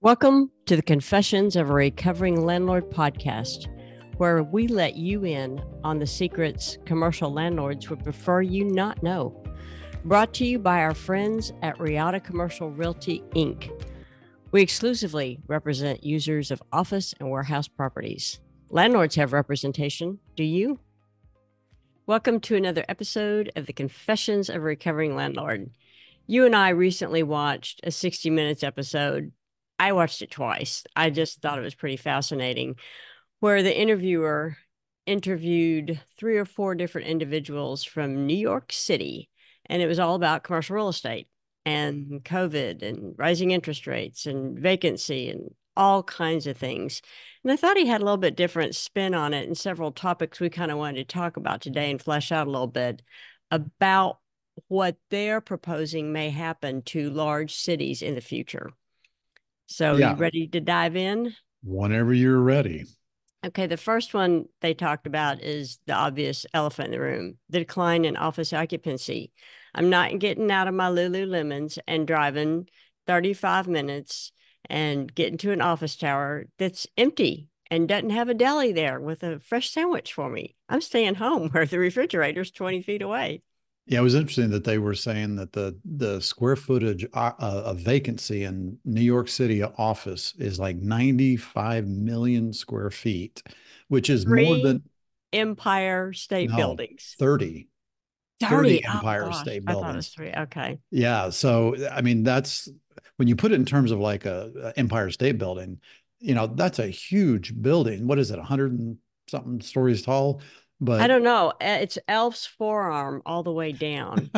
Welcome to the Confessions of a Recovering Landlord podcast, where we let you in on the secrets commercial landlords would prefer you not know. Brought to you by our friends at REATA Commercial Realty, Inc. We exclusively represent users of office and warehouse properties. Landlords have representation. Do you? Welcome to another episode of the Confessions of a Recovering Landlord. You and I recently watched a 60 Minutes episode. I watched it twice. I just thought it was pretty fascinating, where the interviewer interviewed 3 or 4 different individuals from New York City, and it was all about commercial real estate and COVID and rising interest rates and vacancy and all kinds of things. And I thought he had a little bit different spin on it and several topics we kind of wanted to talk about today and flesh out a little bit about what they're proposing may happen to large cities in the future. So you ready to dive in? Whenever you're ready. Okay, the first one they talked about is the obvious elephant in the room, the decline in office occupancy. I'm not getting out of my Lululemons and driving 35 minutes and getting to an office tower that's empty and doesn't have a deli there with a fresh sandwich for me. I'm staying home where the refrigerator's 20 feet away. Yeah, it was interesting that they were saying that the square footage of vacancy in New York City office is like 95 million square feet, which is more than Empire State Buildings. 30 Empire State Buildings. I thought it was 3. Okay. Yeah. So, I mean, that's when you put it in terms of like a Empire State Building, that's a huge building. What is it? 100 and something stories tall? But I don't know. It's Elf's forearm all the way down.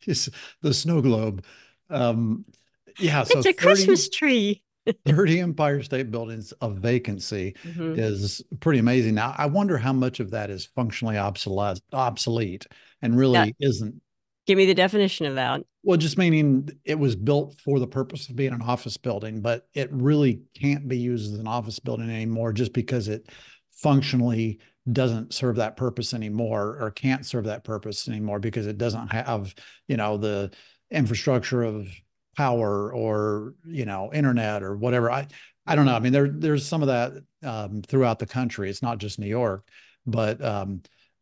Just the snow globe. Yeah. So it's a Christmas tree. 30 Empire State Buildings of vacancy is pretty amazing. Now, I wonder how much of that is functionally obsolete and really isn't. Give me the definition of that. Well, just meaning it was built for the purpose of being an office building, but it really can't be used as an office building anymore just because it functionally doesn't serve that purpose anymore, or can't serve that purpose anymore because it doesn't have, the infrastructure of power or, internet or whatever. I don't know. I mean, there's some of that throughout the country. It's not just New York, but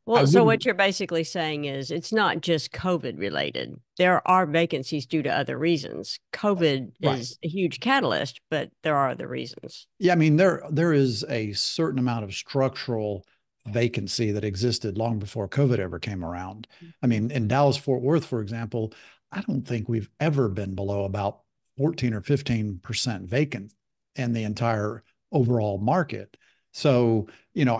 well, so what you're basically saying is it's not just COVID related. There are vacancies due to other reasons. COVID is a huge catalyst, but there are other reasons. Yeah, I mean, there is a certain amount of structural vacancy that existed long before COVID ever came around. I mean, in Dallas-Fort Worth, for example, I don't think we've ever been below about 14 or 15% vacant in the entire overall market. So,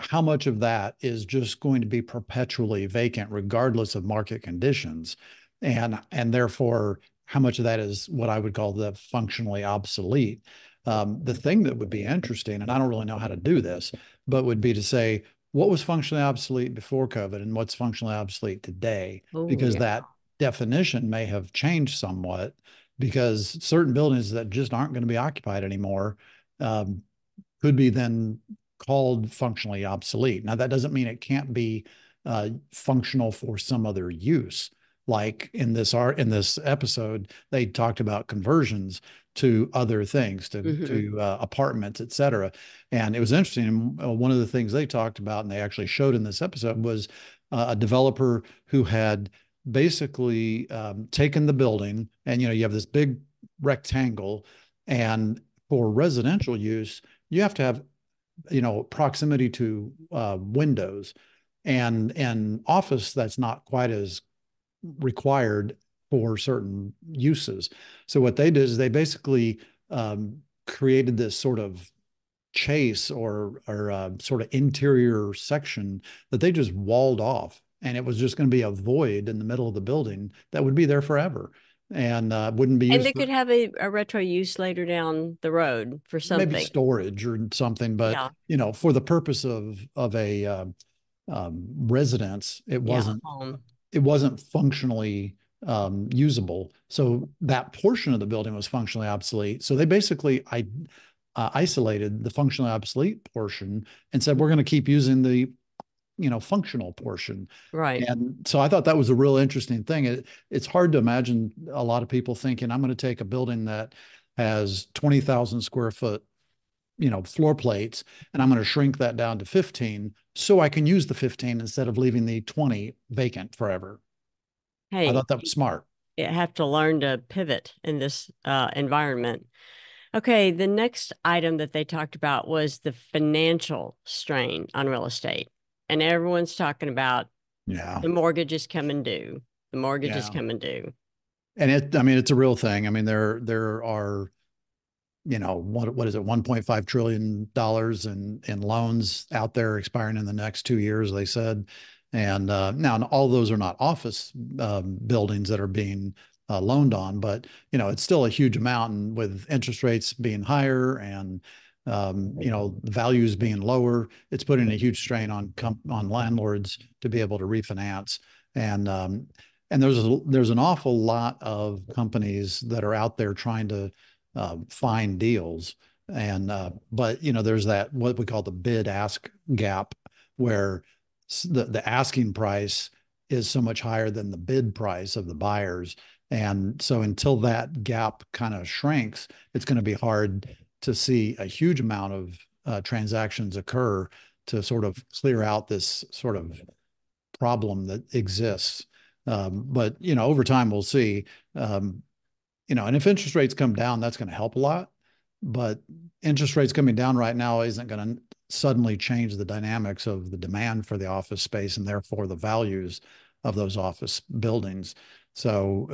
how much of that is just going to be perpetually vacant regardless of market conditions? And therefore, how much of that is what I would call the functionally obsolete? The thing that would be interesting, and I don't really know how to do this, but would be to say, what was functionally obsolete before COVID and what's functionally obsolete today? Because that definition may have changed somewhat, because certain buildings that just aren't going to be occupied anymore could be then called functionally obsolete. Now, that doesn't mean it can't be functional for some other use. Like in this episode, they talked about conversions to other things, to apartments, et cetera. And it was interesting. One of the things they talked about, and they actually showed in this episode, was a developer who had basically taken the building, and you have this big rectangle, and for residential use, you have to have proximity to windows, and office that's not quite as required for certain uses. So what they did is they basically created this sort of chase or sort of interior section that they just walled off, and it was just going to be a void in the middle of the building that would be there forever. And wouldn't be used. And they could have a retro use later down the road for something, maybe storage or something. But for the purpose of a residence, it wasn't functionally usable. So that portion of the building was functionally obsolete. So they basically isolated the functionally obsolete portion and said, we're going to keep using the functional portion. Right. And so I thought that was a real interesting thing. It's hard to imagine a lot of people thinking, I'm going to take a building that has 20,000 square foot, floor plates, and I'm going to shrink that down to 15 so I can use the 15 instead of leaving the 20 vacant forever. I Hey, thought that was smart. you have to learn to pivot in this environment. Okay, the next item that they talked about was the financial strain on real estate. And everyone's talking about Yeah. the mortgage is coming due. The mortgage is Yeah. coming due. And it's a real thing. I mean, there are, what is it, $1.5 trillion in loans out there expiring in the next 2 years, they said. And now all those are not office buildings that are being loaned on, but it's still a huge amount. And with interest rates being higher and values being lower, it's putting a huge strain on landlords to be able to refinance. And there's an awful lot of companies that are out there trying to find deals. And but there's that what we call the bid ask gap, where the asking price is so much higher than the bid price of the buyers. And so until that gap kind of shrinks, it's going to be hard to see a huge amount of transactions occur to sort of clear out this sort of problem that exists. But over time we'll see. And if interest rates come down, that's going to help a lot. But interest rates coming down right now isn't going to suddenly change the dynamics of the demand for the office space and therefore the values of those office buildings. So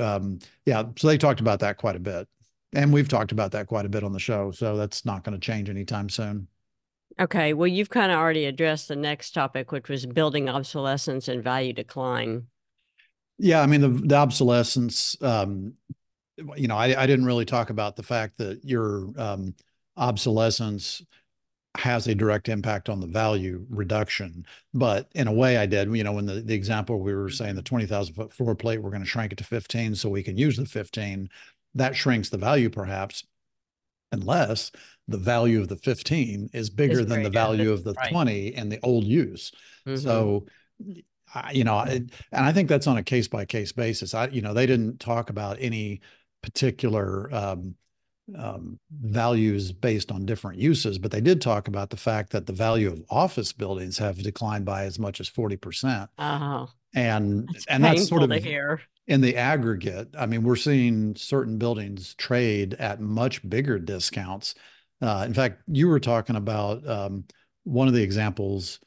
so they talked about that quite a bit. And we've talked about that quite a bit on the show. So that's not going to change anytime soon. Okay, well, you've kind of already addressed the next topic, which was building obsolescence and value decline. Yeah, I mean, the obsolescence, I didn't really talk about the fact that your obsolescence has a direct impact on the value reduction. But in a way I did, when the example we were saying the 20,000 foot floor plate, we're going to shrink it to 15 so we can use the 15. That shrinks the value perhaps, unless the value of the 15 is bigger than the value of the 20 and the old use. So, and I think that's on a case by case basis. They didn't talk about any particular values based on different uses, but they did talk about the fact that the value of office buildings have declined by as much as 40%. Oh, and that's that's sort painful of to hear. in the aggregate. I mean, we're seeing certain buildings trade at much bigger discounts. In fact, you were talking about one of the examples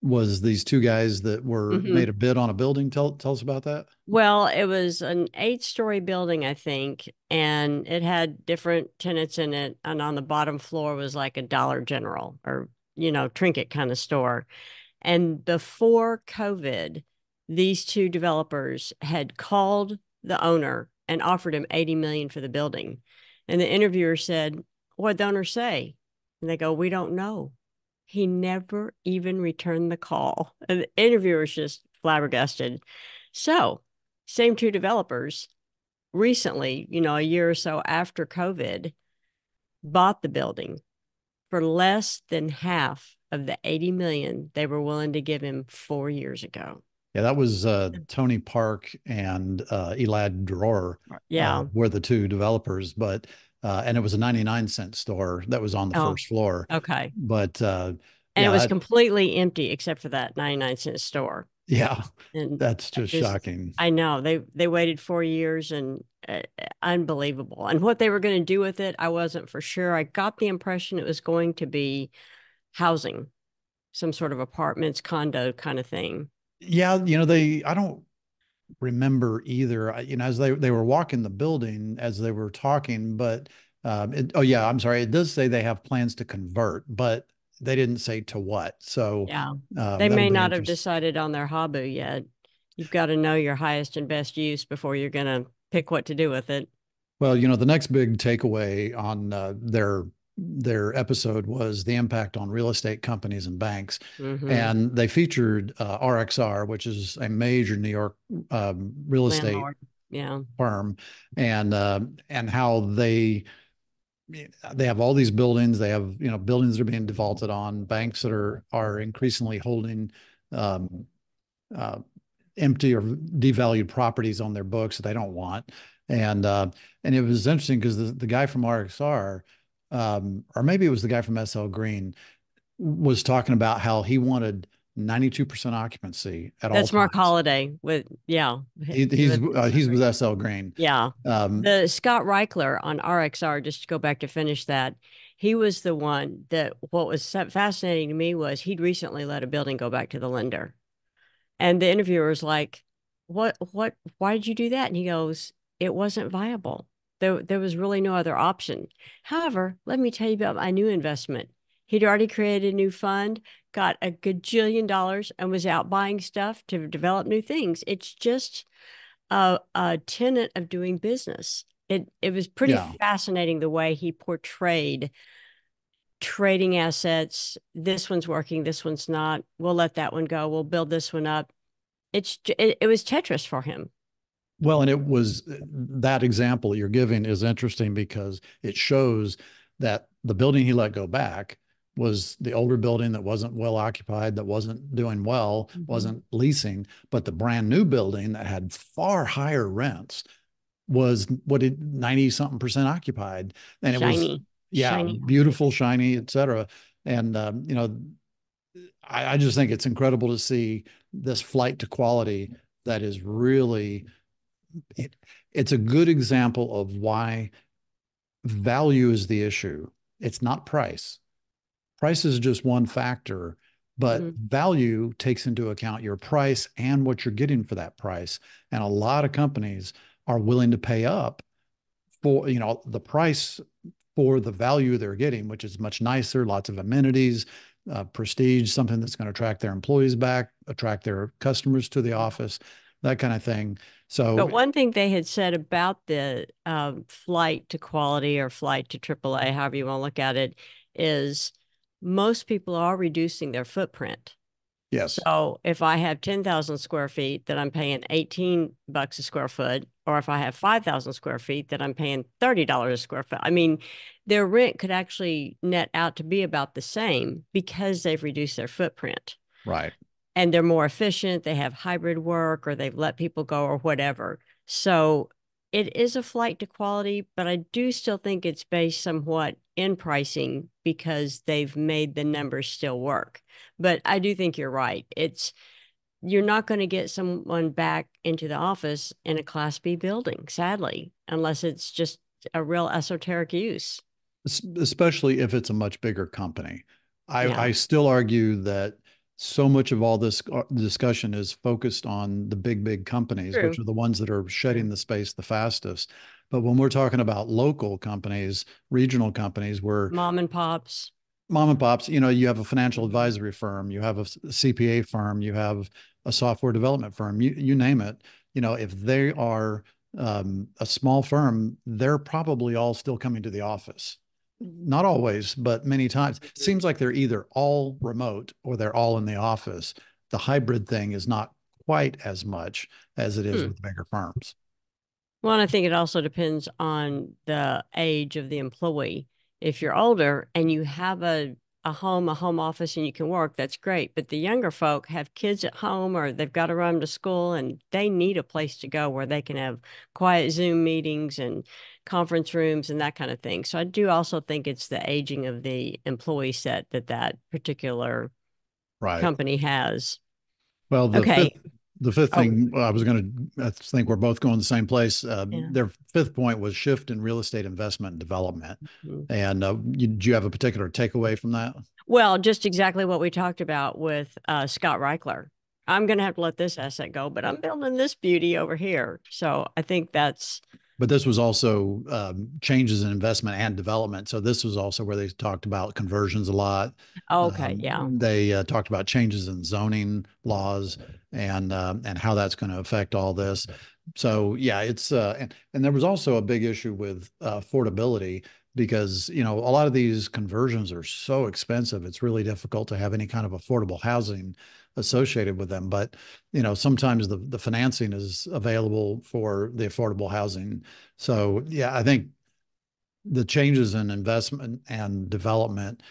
was these two guys that were made a bid on a building. Tell us about that. Well, it was an 8-story building, I think, and it had different tenants in it. And on the bottom floor was like a Dollar General or, trinket kind of store. And before COVID, these two developers had called the owner and offered him 80 million for the building. And the interviewer said, "What'd the owner say?" And they go, "We don't know." He never even returned the call. And the interviewer was just flabbergasted. So, same two developers recently, a year or so after COVID, bought the building for less than half of the 80 million they were willing to give him 4 years ago. Yeah, that was Tony Park and Elad Dror Yeah. were the two developers, but and it was a 99-cent store that was on the first floor. Okay. But and it was completely empty except for that 99-cent store. Yeah, and that's just shocking. I know they waited 4 years and unbelievable. And what they were going to do with it, I wasn't for sure. I got the impression it was going to be housing, some sort of apartments, condo kind of thing. Yeah, I don't remember either. As they were walking the building as they were talking, but I'm sorry. It does say they have plans to convert, but they didn't say to what. So yeah, they may not have decided on their habu yet. You've got to know your highest and best use before you're going to pick what to do with it. Well, the next big takeaway on their episode was the impact on real estate companies and banks. And they featured RXR, which is a major New York real estate firm, and how they have all these buildings. They have buildings that are being defaulted on, banks that are increasingly holding empty or devalued properties on their books that they don't want. And and it was interesting because the guy from RXR, or maybe it was the guy from SL Green, was talking about how he wanted 92% occupancy at all That's Mark times. Holiday with, yeah, He's with SL Green. yeah. Um, The Scott Reichler on RXR, just to go back to finish that, he was the one that what was fascinating to me was he'd recently let a building go back to the lender. And the interviewer was like, why did you do that? And he goes, it wasn't viable. There was really no other option. However, let me tell you about my new investment. He'd already created a new fund, got a gajillion dollars, and was out buying stuff to develop new things. It's just a tenet of doing business. It was pretty yeah. fascinating the way he portrayed trading assets. This one's working, this one's not. We'll let that one go. We'll build this one up. It was Tetris for him. Well, and it was that example you're giving is interesting because it shows that the building he let go back was the older building that wasn't well occupied, that wasn't doing well, wasn't leasing, but the brand new building that had far higher rents was what it 90 something percent occupied. And it was, Shiny, yeah, shiny. beautiful, shiny, et cetera. And, you know, I just think it's incredible to see this flight to quality that is really it, it's a good example of why value is the issue. It's not price. Price is just one factor, but Mm-hmm. value takes into account your price and what you're getting for that price. And a lot of companies are willing to pay up for, you know, the price for the value they're getting, which is much nicer, lots of amenities, prestige, something that's going to attract their employees back, attract their customers to the office, that kind of thing. So But one thing they had said about the flight to quality or flight to AAA, however you want to look at it, is most people are reducing their footprint. yes, So if I have 10,000 square feet that I'm paying $18 a square foot, or if I have 5,000 square feet that I'm paying $30 a square foot, I mean, their rent could actually net out to be about the same because they've reduced their footprint right. and they're more efficient. They have hybrid work or they've let people go or whatever. So it is a flight to quality, but I do still think it's based somewhat in pricing because they've made the numbers still work. But I do think you're right. You're not going to get someone back into the office in a Class B building, sadly, unless it's just a real esoteric use. Especially if it's a much bigger company. Yeah, I still argue that so much of all this discussion is focused on the big companies, which true. are the ones that are shedding True. the space the fastest. But when we're talking about local companies, regional companies, where Mom and pops. mom and pops, you know, you have a financial advisory firm, you have a CPA firm, you have a software development firm, you name it. You know, if they are a small firm, they're probably all still coming to the office. Not always, but many times. It seems like they're either all remote or they're all in the office. The hybrid thing is not quite as much as it is Hmm. with bigger firms. Well, and I think it also depends on the age of the employee. If you're older and you have a home office, and you can work, that's great. But the younger folk have kids at home or they've got to run them to school and they need a place to go where they can have quiet Zoom meetings and conference rooms and that kind of thing. So I do also think it's the aging of the employee set that particular Right. company has. Well, Okay. the fifth Oh, thing I was going to, I think we're both going the same place. yeah. Their fifth point was shift in real estate investment and development. Mhm. And do you have a particular takeaway from that? Well, just exactly what we talked about with Scott Reichler. I'm going to have to let this asset go, but I'm building this beauty over here. So I think that's But this was also changes in investment and development. So this was also where they talked about conversions a lot. okay. Yeah. They talked about changes in zoning laws and how that's going to affect all this. So yeah, it's and there was also a big issue with affordability because you know a lot of these conversions are so expensive. It's really difficult to have any kind of affordable housing associated with them. But you know sometimes the financing is available for the affordable housing. So yeah, I think the changes in investment and development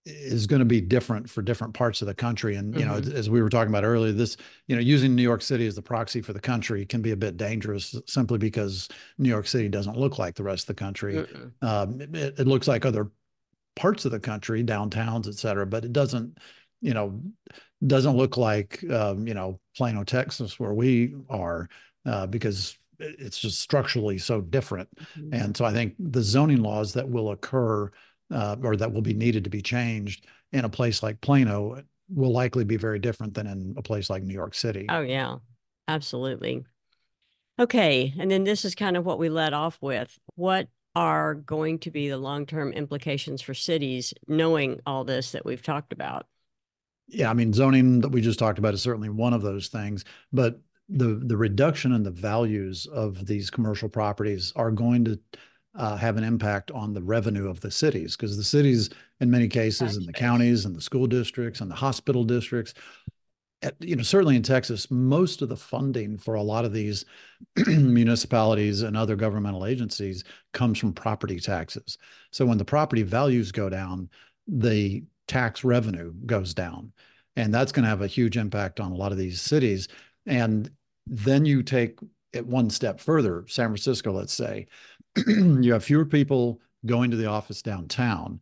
is going to be different for different parts of the country. And, you know, Mm-hmm. as we were talking about earlier, this, you know, using New York City as the proxy for the country can be a bit dangerous simply because New York City doesn't look like the rest of the country. Mm-mm. It looks like other parts of the country, downtowns, et cetera, but it doesn't, you know, doesn't look like, you know, Plano, Texas, where we are, because it's just structurally so different. Mm-hmm. And so I think the zoning laws that will occur, or that will be needed to be changed in a place like Plano will likely be very different than in a place like New York City. Oh, yeah, absolutely. Okay. And then this is kind of what we led off with. What are going to be the long-term implications for cities knowing all this that we've talked about? Yeah, I mean, zoning that we just talked about is certainly one of those things, but the reduction in the values of these commercial properties are going to have an impact on the revenue of the cities, because the cities, in many cases, Tax and the base. counties and the school districts and the hospital districts, you know, certainly in Texas, most of the funding for a lot of these municipalities and other governmental agencies comes from property taxes. So when the property values go down, the tax revenue goes down. And that's going to have a huge impact on a lot of these cities. And then you take it one step further, San Francisco, let's say, you have fewer people going to the office downtown,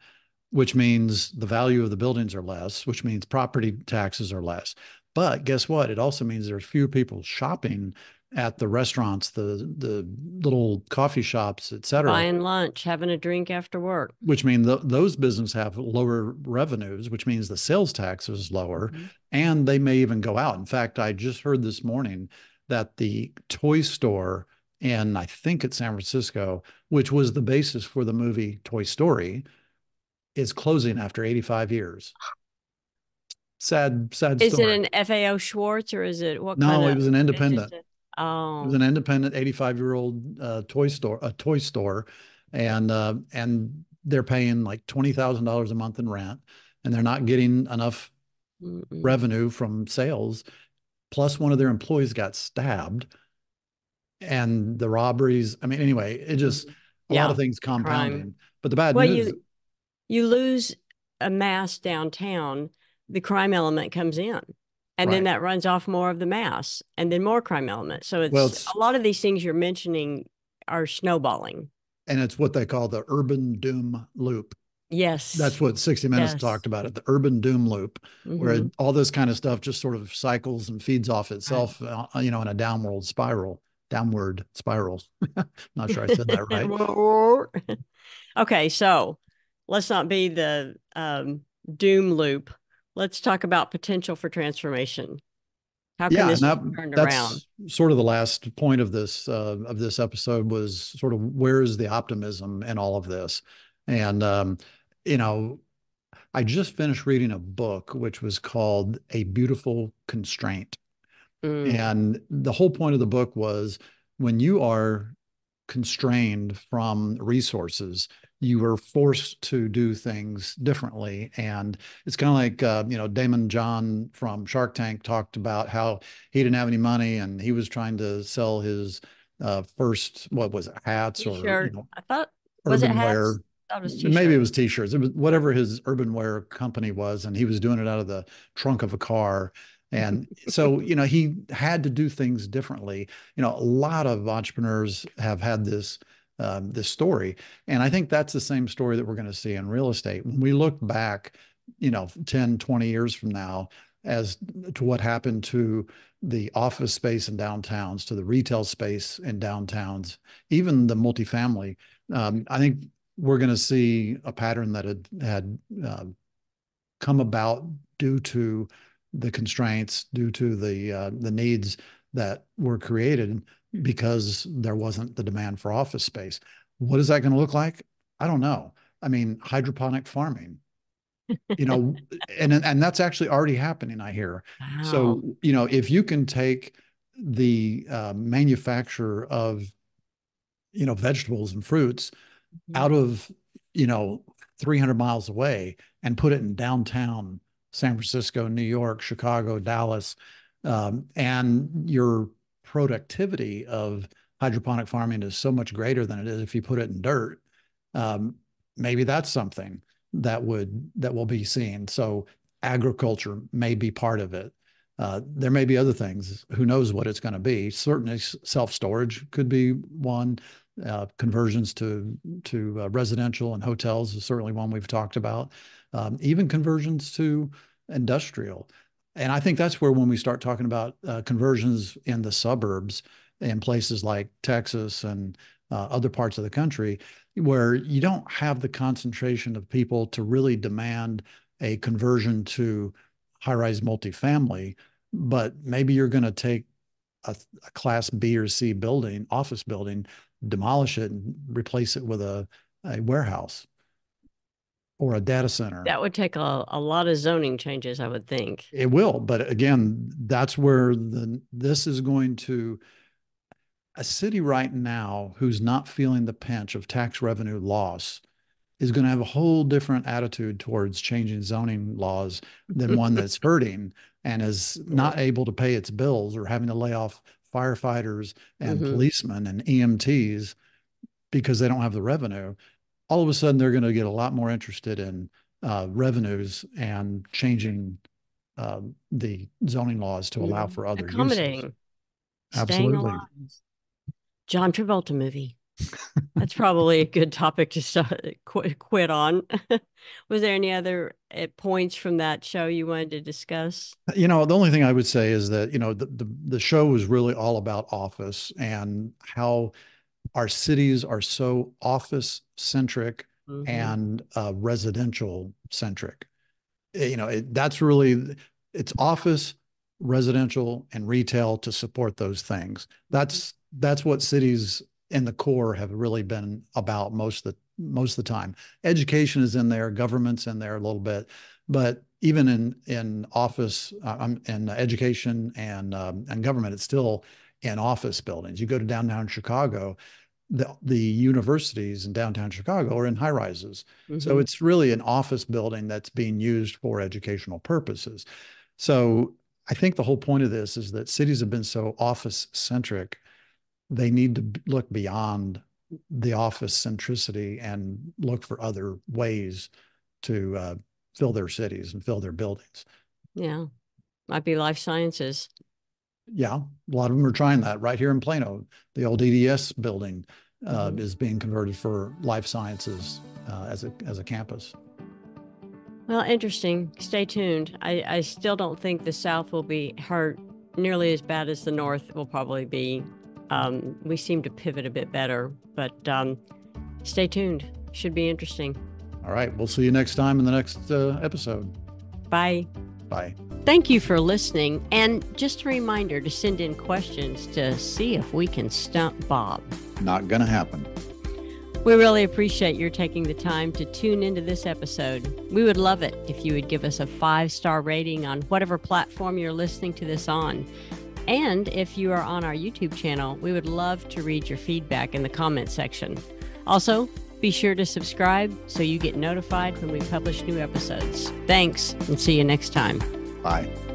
which means the value of the buildings are less, which means property taxes are less. But guess what? It also means there's fewer people shopping at the restaurants, the little coffee shops, et cetera, Buying lunch, having a drink after work. which mean those businesses have lower revenues, which means the sales tax is lower, Mm-hmm. and they may even go out. In fact, I just heard this morning that the toy store in, I think it's San Francisco, which was the basis for the movie Toy Story, is closing after 85 years. Sad Is it story. an FAO Schwartz or is it what kind No, it of? was an It's just independent. a. It was Oh. an independent 85-year-old toy store, and they're paying like $20,000 a month in rent, and they're not getting enough Mm-mm. revenue from sales. Plus, one of their employees got stabbed, and the robberies. I mean, anyway, it just Mhm. a lot of Yeah, things the crime. compounding. But the bad Well, news, you lose a mass downtown, the crime element comes in. And then right? that runs off more of the mass and then more crime element. So Well, it's a lot of these things you're mentioning are snowballing. it's what they call the urban doom loop. That's Yes. what 60 Minutes Yes. talked about it, the urban doom loop, where Mm-hmm. all this kind of stuff just sort of cycles and feeds off Right. itself, you know, in a downward spiral. Not sure I said that right. Okay, so let's not be the doom loop. Let's talk about potential for transformation. How can Yeah, and this be turned around? that's sort of the last point of this episode, was sort of where is the optimism in all of this, and you know, I just finished reading a book which was called A Beautiful Constraint. Mm, And the whole point of the book was, when you are constrained from resources, you are forced to do things differently. And it's kind of like, you know, Damon John from Shark Tank talked about how he didn't have any money and he was trying to sell his first, what was it, hats, or, you t-shirt. know, I thought, was it urban hats? wear. That was Maybe it t-shirt. was t-shirts. It was whatever his urban wear company was, and he was doing it out of the trunk of a car. And so, you know, he had to do things differently. You know, a lot of entrepreneurs have had this story, and I think that's the same story that we're going to see in real estate. When we look back, you know, 10, 20 years from now, as to what happened to the office space in downtowns, to the retail space in downtowns, even the multifamily, I think we're going to see a pattern that had come about due to the constraints, due to the needs that were created because there wasn't the demand for office space. What is that going to look like? I don't know. I mean, hydroponic farming, you know, and that's actually already happening, I hear. So, Wow. you know, if you can take the manufacture of, you know, vegetables and fruits Mhm. out of, you know, 300 miles away and put it in downtown San Francisco, New York, Chicago, Dallas, and your productivity of hydroponic farming is so much greater than it is if you put it in dirt. Um, Maybe that's something. that will be seen. So agriculture may be part of it. There may be other things. Who knows what it's going to be? Certainly, self-storage could be one. Conversions to residential and hotels is certainly one we've talked about. Even conversions to industrial. And I think that's where, when we start talking about conversions in the suburbs in places like Texas and other parts of the country, where you don't have the concentration of people to really demand a conversion to high-rise multifamily, but maybe you're going to take a class B or C building, office building, demolish it and replace it with a warehouse or a data center. That would take a lot of zoning changes, I would think. It will, but again, that's where this is going to, a city right now who's not feeling the pinch of tax revenue loss is going to have a whole different attitude towards changing zoning laws than one that's hurting and is not able to pay its bills, or having to lay off firefighters and policemen and EMTs because they don't have the revenue. All of a sudden, they're going to get a lot more interested in revenues and changing the zoning laws to allow for other accommodating, uses. Absolutely. John Travolta movie. That's probably a good topic to quit on. Was there any other points from that show you wanted to discuss? The only thing I would say is that, the show was really all about office and how our cities are so office centric and residential centric. That's really, it's office, residential, and retail to support those things. That's what cities in the core have really been about most of the time. Education is in there, government's in there a little bit, but even in office, in education and government, it's still in office buildings. You go to downtown Chicago, the universities in downtown Chicago are in high rises. So it's really an office building that's being used for educational purposes. So I think the whole point of this is that cities have been so office centric, they need to look beyond the office centricity and look for other ways to fill their cities and fill their buildings. Yeah. Might be life sciences. Yeah. A lot of them are trying that right here in Plano. The old EDS building is being converted for life sciences as a campus. Well, interesting. Stay tuned. I still don't think the South will be hurt nearly as bad as the North will probably be. We seem to pivot a bit better, but stay tuned. Should be interesting. All right. We'll see you next time in the next episode. Bye. Bye. Thank you for listening. And just a reminder to send in questions to see if we can stump Bob. Not going to happen. We really appreciate your taking the time to tune into this episode. We would love it if you would give us a 5-star rating on whatever platform you're listening to this on. And if you are on our YouTube channel, we would love to read your feedback in the comment section. Also, be sure to subscribe so you get notified when we publish new episodes. Thanks, and see you next time. Bye.